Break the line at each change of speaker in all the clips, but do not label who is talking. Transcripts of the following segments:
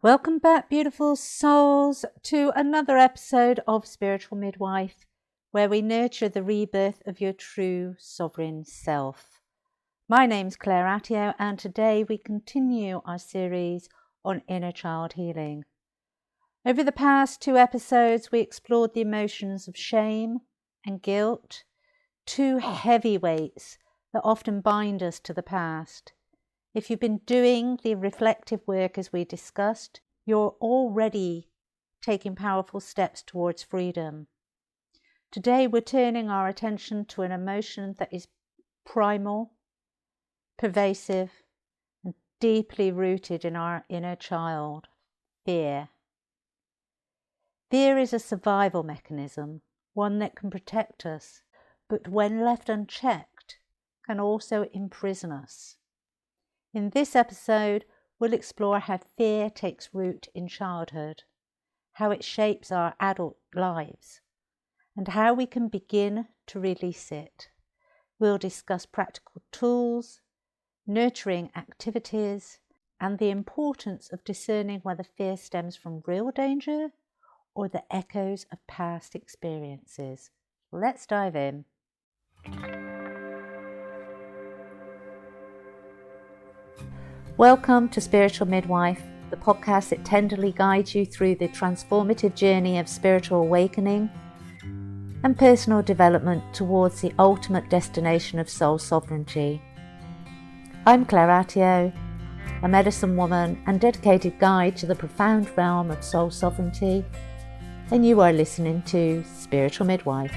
Welcome back, beautiful souls, to another episode of Spiritual Midwife, where we nurture the rebirth of your true sovereign self. My name's Claire Attio, and today we continue our series on inner child healing. Over the past 2 episodes, we explored the emotions of shame and guilt, 2 heavy weights that often bind us to the past. If you've been doing the reflective work as we discussed, you're already taking powerful steps towards freedom. Today we're turning our attention to an emotion that is primal, pervasive, and deeply rooted in our inner child: fear. Fear is a survival mechanism, one that can protect us, but when left unchecked, can also imprison us. In this episode, we'll explore how fear takes root in childhood, how it shapes our adult lives, and how we can begin to release it. We'll discuss practical tools, nurturing activities, and the importance of discerning whether fear stems from real danger or the echoes of past experiences. Let's dive in. Welcome to Spiritual Midwife, the podcast that tenderly guides you through the transformative journey of spiritual awakening and personal development towards the ultimate destination of soul sovereignty. I'm Claire Attio, a medicine woman and dedicated guide to the profound realm of soul sovereignty, and you are listening to Spiritual Midwife.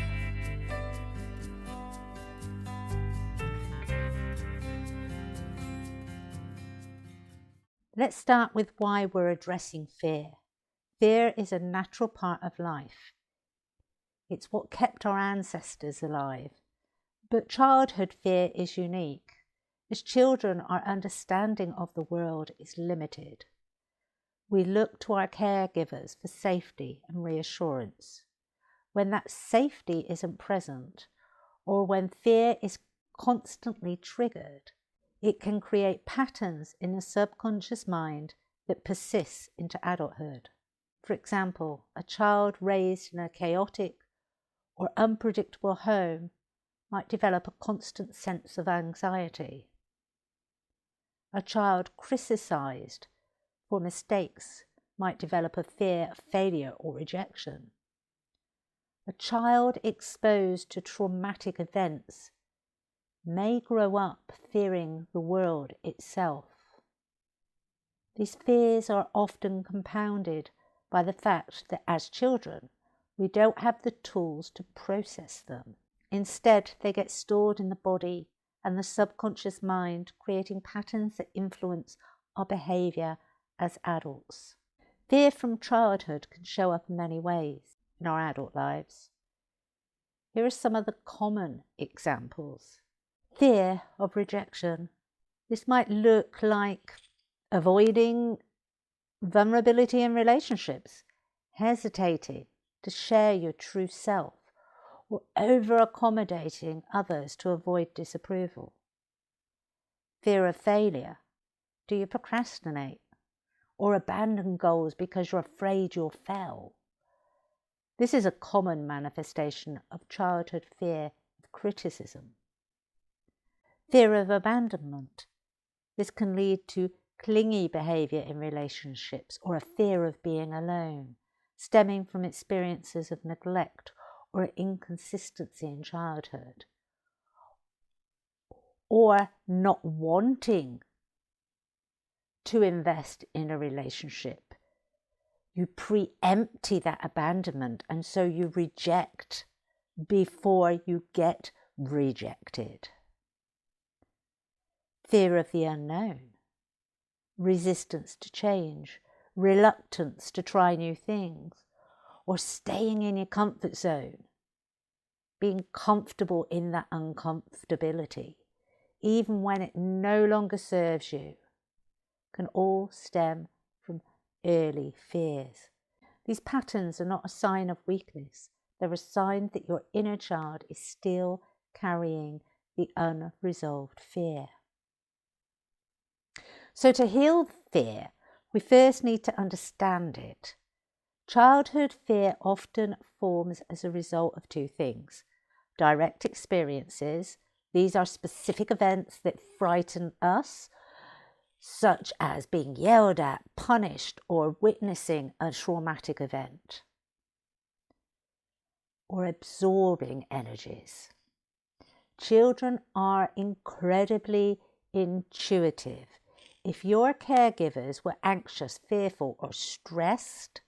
Let's start with why we're addressing fear. Fear is a natural part of life. It's what kept our ancestors alive. But childhood fear is unique. As children, our understanding of the world is limited. We look to our caregivers for safety and reassurance. When that safety isn't present, or when fear is constantly triggered, it can create patterns in the subconscious mind that persists into adulthood. For example, a child raised in a chaotic or unpredictable home might develop a constant sense of anxiety. A child criticized for mistakes might develop a fear of failure or rejection. A child exposed to traumatic events may grow up fearing the world itself. These fears are often compounded by the fact that as children, we don't have the tools to process them. Instead, they get stored in the body and the subconscious mind, creating patterns that influence our behaviour as adults. Fear from childhood can show up in many ways in our adult lives. Here are some of the common examples. Fear of rejection. This might look like avoiding vulnerability in relationships, hesitating to share your true self, or over-accommodating others to avoid disapproval. Fear of failure. Do you procrastinate or abandon goals because you're afraid you'll fail? This is a common manifestation of childhood fear of criticism. Fear of abandonment. This can lead to clingy behaviour in relationships or a fear of being alone, stemming from experiences of neglect or inconsistency in childhood, or not wanting to invest in a relationship. You preempt that abandonment, and so you reject before you get rejected. Fear of the unknown, resistance to change, reluctance to try new things, or staying in your comfort zone, being comfortable in that uncomfortability, even when it no longer serves you, can all stem from early fears. These patterns are not a sign of weakness. They're a sign that your inner child is still carrying the unresolved fear. So to heal fear, we first need to understand it. Childhood fear often forms as a result of two things: direct experiences. These are specific events that frighten us, such as being yelled at, punished, or witnessing a traumatic event, or absorbing energies. Children are incredibly intuitive. If your caregivers were anxious, fearful, or stressed,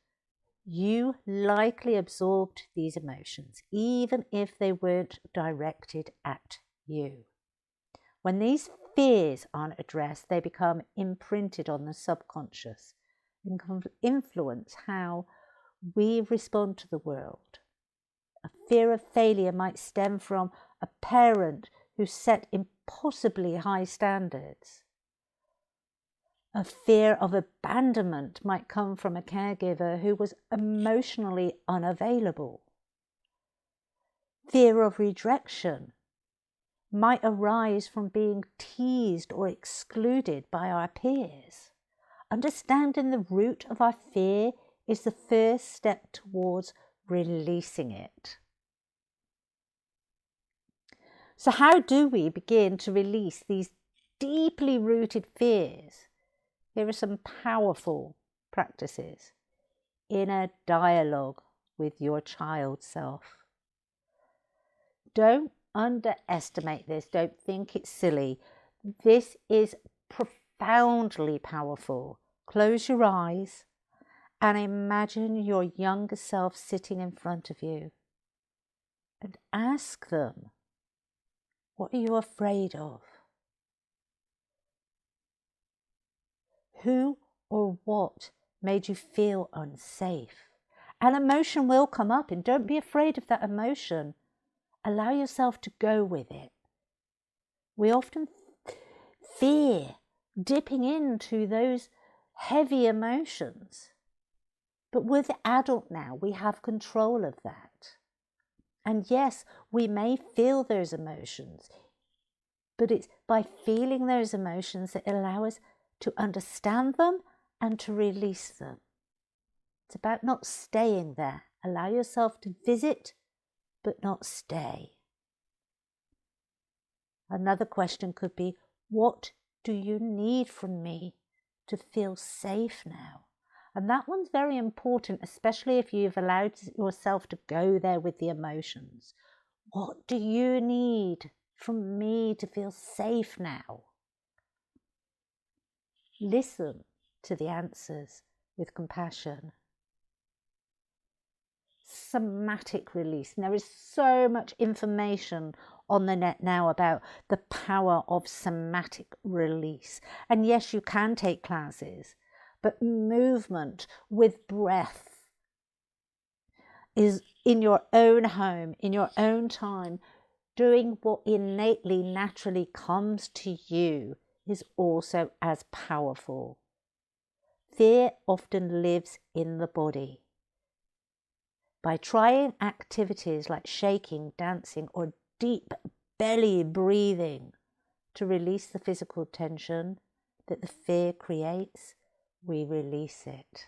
you likely absorbed these emotions, even if they weren't directed at you. When these fears aren't addressed, they become imprinted on the subconscious and can influence how we respond to the world. A fear of failure might stem from a parent who set impossibly high standards. A fear of abandonment might come from a caregiver who was emotionally unavailable. Fear of rejection might arise from being teased or excluded by our peers. Understanding the root of our fear is the first step towards releasing it. So how do we begin to release these deeply rooted fears? Here are some powerful practices. Inner dialogue with your child self. Don't underestimate this. Don't think it's silly. This is profoundly powerful. Close your eyes and imagine your younger self sitting in front of you and ask them, what are you afraid of? Who or what made you feel unsafe? An emotion will come up, and don't be afraid of that emotion. Allow yourself to go with it. We often fear dipping into those heavy emotions. But we're the adult now. We have control of that. And yes, we may feel those emotions, but it's by feeling those emotions that allow us to understand them and to release them. It's about not staying there. Allow yourself to visit, but not stay. Another question could be, what do you need from me to feel safe now? And that one's very important, especially if you've allowed yourself to go there with the emotions. What do you need from me to feel safe now? Listen to the answers with compassion. Somatic release. And there is so much information on the net now about the power of somatic release. And yes, you can take classes, but movement with breath is in your own home, in your own time, doing what innately, naturally comes to you is also as powerful. Fear often lives in the body. By trying activities like shaking, dancing, or deep belly breathing to release the physical tension that the fear creates, we release it.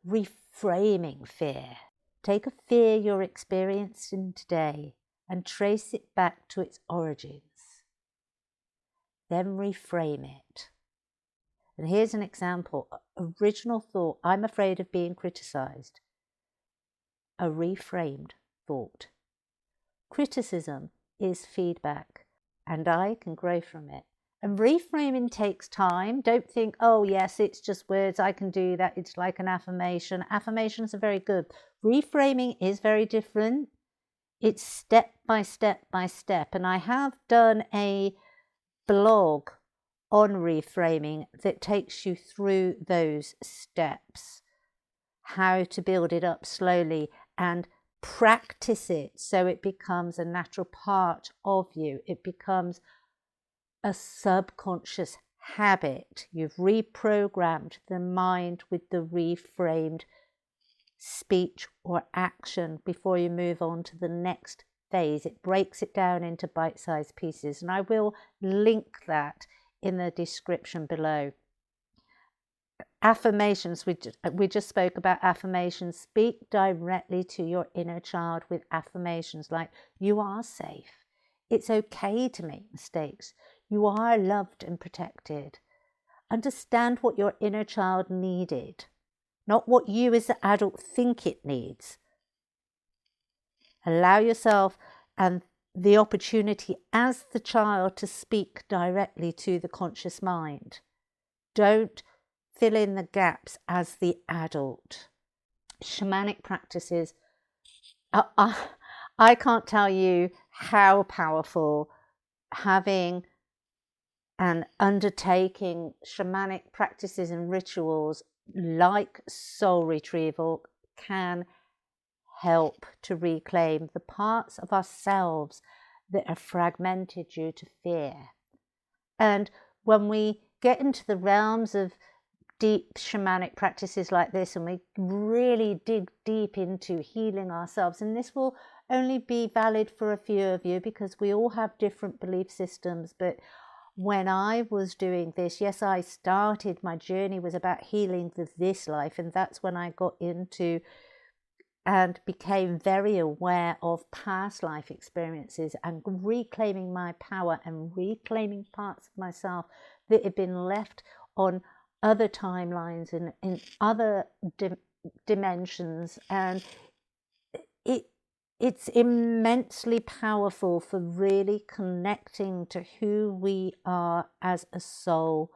Reframing fear. Take a fear you're experiencing today and trace it back to its origins. Then reframe it. And here's an example. Original thought, I'm afraid of being criticized. A reframed thought. Criticism is feedback, and I can grow from it. And reframing takes time. Don't think, oh yes, it's just words, I can do that. It's like an affirmation. Affirmations are very good. Reframing is very different. It's step by step by step. And I have done a blog on reframing that takes you through those steps, how to build it up slowly and practice it so it becomes a natural part of you. It becomes a subconscious habit. You've reprogrammed the mind with the reframed speech or action before you move on to the next phase. It breaks it down into bite-sized pieces, and I will link that in the description below. Affirmations, we just spoke about affirmations. Speak directly to your inner child with affirmations like, you are safe. It's okay to make mistakes. You are loved and protected. Understand what your inner child needed, not what you as the adult think it needs. Allow yourself and the opportunity as the child to speak directly to the conscious mind. Don't fill in the gaps as the adult. Shamanic practices, I can't tell you how powerful having and undertaking shamanic practices and rituals like soul retrieval can help to reclaim the parts of ourselves that are fragmented due to fear. And when we get into the realms of deep shamanic practices like this, and we really dig deep into healing ourselves, and this will only be valid for a few of you because we all have different belief systems, but when I was doing this, yes, I started, my journey was about healing this life, and that's when I got into and became very aware of past life experiences and reclaiming my power and reclaiming parts of myself that had been left on other timelines and in other dimensions. And it's immensely powerful for really connecting to who we are as a soul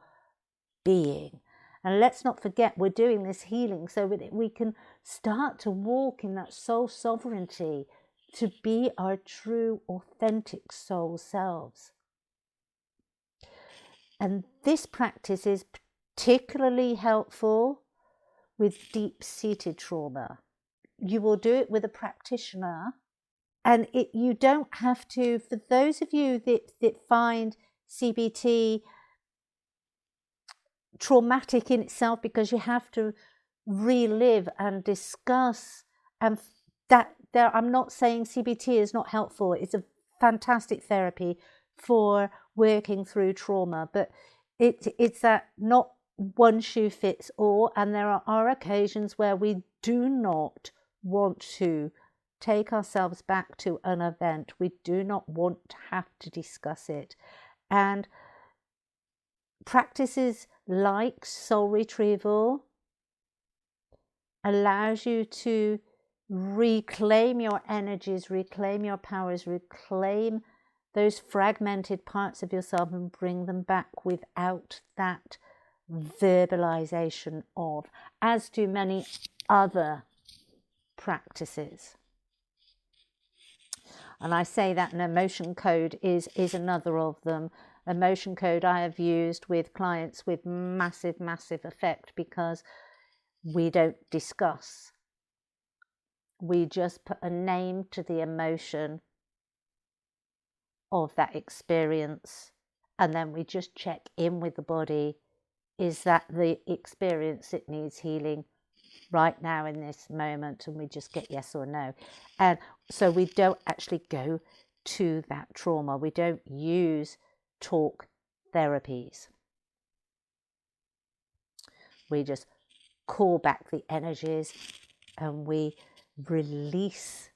being. And let's not forget, we're doing this healing so that we can start to walk in that soul sovereignty to be our true, authentic soul selves. And this practice is particularly helpful with deep-seated trauma. You will do it with a practitioner, and you don't have to, for those of you that find CBT traumatic in itself because you have to relive and discuss, and that there, I'm not saying CBT is not helpful. It's a fantastic therapy for working through trauma, but it's that not one shoe fits all, and there are occasions where we do not want to take ourselves back to an event. We do not want to have to discuss it. And practices like soul retrieval allows you to reclaim your energies, reclaim your powers, reclaim those fragmented parts of yourself and bring them back without that verbalization of, as do many other practices. And I say that an emotion code is another of them. Emotion code I have used with clients with massive effect because we don't discuss. We just put a name to the emotion of that experience, and then we just check in with the body. Is that the experience that needs healing right now in this moment? And we just get yes or no. And so we don't actually go to that trauma. We don't use talk therapies. We just call back the energies and we release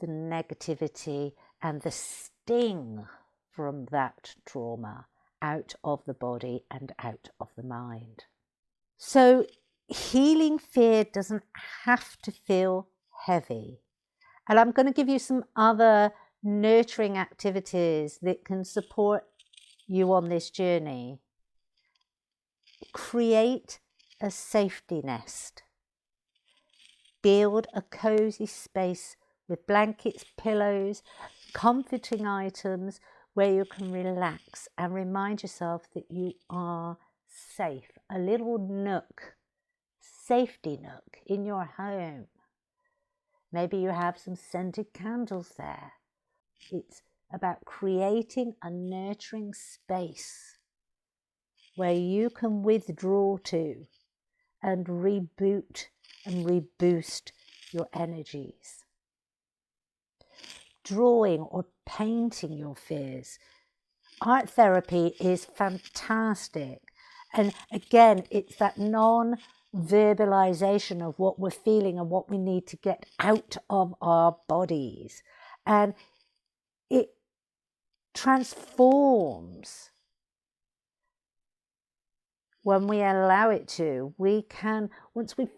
the negativity and the sting from that trauma out of the body and out of the mind. So healing fear doesn't have to feel heavy. And I'm going to give you some other nurturing activities that can support you on this journey. Create a safety nest. Build a cozy space with blankets, pillows, comforting items where you can relax and remind yourself that you are safe. A little nook, safety nook in your home. Maybe you have some scented candles there. It's about creating a nurturing space where you can withdraw to and reboot and reboost your energies. Drawing or painting your fears. art therapy is fantastic. And again, it's that non-verbalization of what we're feeling and what we need to get out of our bodies. And it transforms when we allow it to. We can, once we've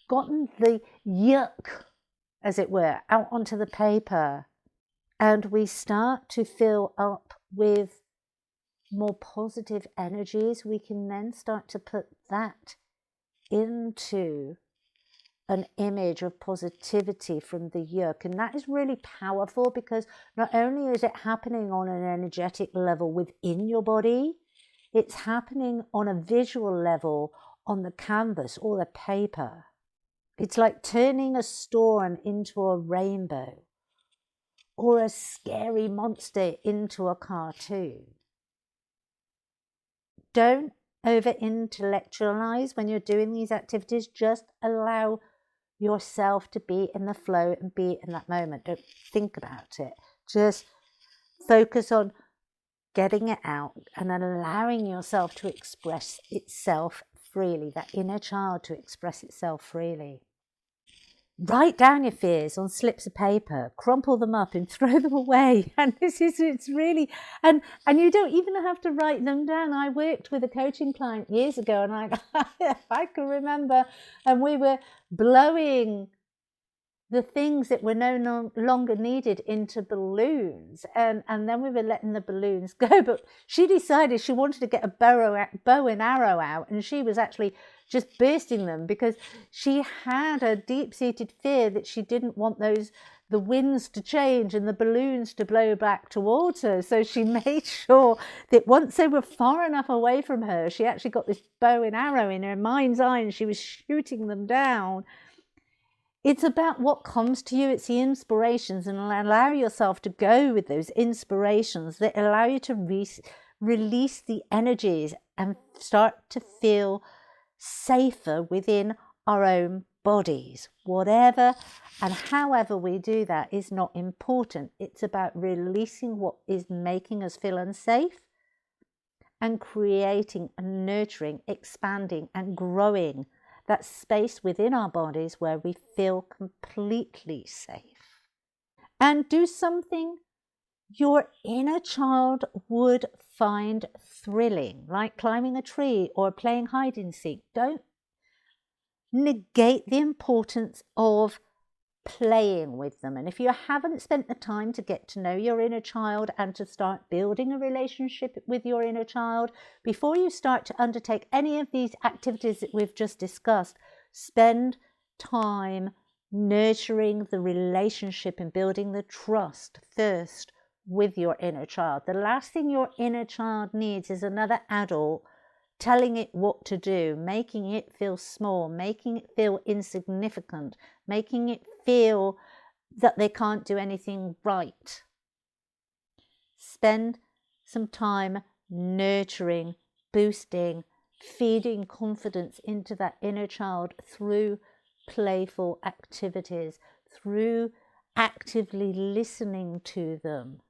gotten the yuck, as it were, out onto the paper, and we start to fill up with more positive energies, we can then start to put that into an image of positivity from the yuck. And that is really powerful, because not only is it happening on an energetic level within your body, it's happening on a visual level on the canvas or the paper. It's like turning a storm into a rainbow, or a scary monster into a cartoon. Don't over-intellectualize when you're doing these activities. Just allow yourself to be in the flow and be in that moment. Don't think about it. Just focus on getting it out and allowing yourself to express itself freely, that inner child to express itself freely. Write down your fears on slips of paper, crumple them up and throw them away. And it's really, and you don't even have to write them down. I worked with a coaching client years ago, and I can remember, and we were blowing the things that were no longer needed into balloons, and then we were letting the balloons go. But she decided she wanted to get a bow and arrow out, and she was actually just bursting them, because she had a deep-seated fear that she didn't want the winds to change and the balloons to blow back towards her. So she made sure that once they were far enough away from her, she actually got this bow and arrow in her mind's eye, and she was shooting them down. It's about what comes to you. It's the inspirations, and allow yourself to go with those inspirations that allow you to release the energies and start to feel safer within our own bodies. Whatever and however we do that is not important. It's about releasing what is making us feel unsafe, and creating and nurturing, expanding and growing that space within our bodies where we feel completely safe. And do something your inner child would find thrilling, like climbing a tree or playing hide and seek. Don't negate the importance of playing with them. And if you haven't spent the time to get to know your inner child and to start building a relationship with your inner child, before you start to undertake any of these activities that we've just discussed, spend time nurturing the relationship and building the trust first with your inner child. The last thing your inner child needs is another adult telling it what to do, making it feel small, making it feel insignificant, making it feel that they can't do anything right. Spend some time nurturing, boosting, feeding confidence into that inner child through playful activities, through actively listening to them,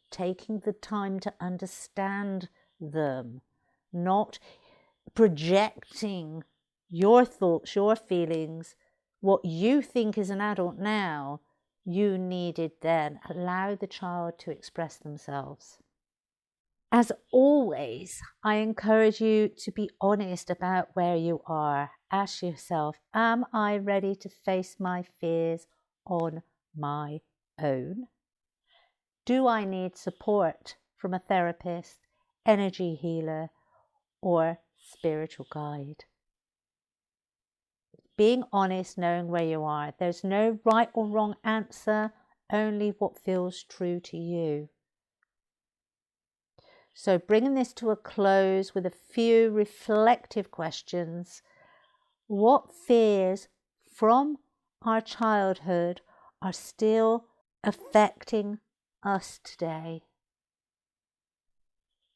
taking the time to understand them, not projecting your thoughts, your feelings, what you think is an adult now, you needed then. Allow the child to express themselves. As always, I encourage you to be honest about where you are. Ask yourself, am I ready to face my fears on my own? Do I need support from a therapist, energy healer, or spiritual guide? Being honest, knowing where you are. There's no right or wrong answer, only what feels true to you. So bringing this to a close with a few reflective questions. What fears from our childhood are still affecting us today?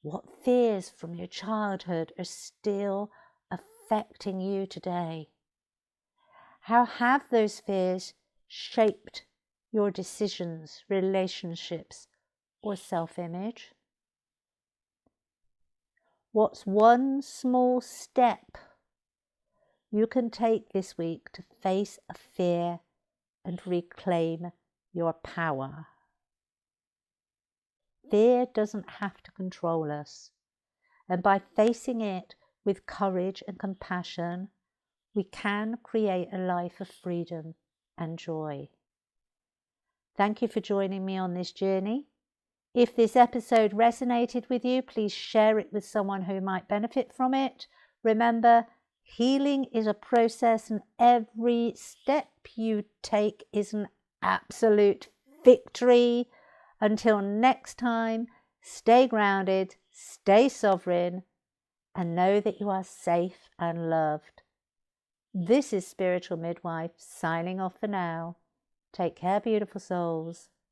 What fears from your childhood are still affecting you today? How have those fears shaped your decisions, relationships, or self-image? What's one small step you can take this week to face a fear and reclaim your power? Fear doesn't have to control us, and by facing it with courage and compassion, we can create a life of freedom and joy. Thank you for joining me on this journey. If this episode resonated with you, please share it with someone who might benefit from it. Remember, healing is a process, and every step you take is an absolute victory. Until next time, stay grounded, stay sovereign, and know that you are safe and loved. This is Spiritual Midwife signing off for now. Take care, beautiful souls.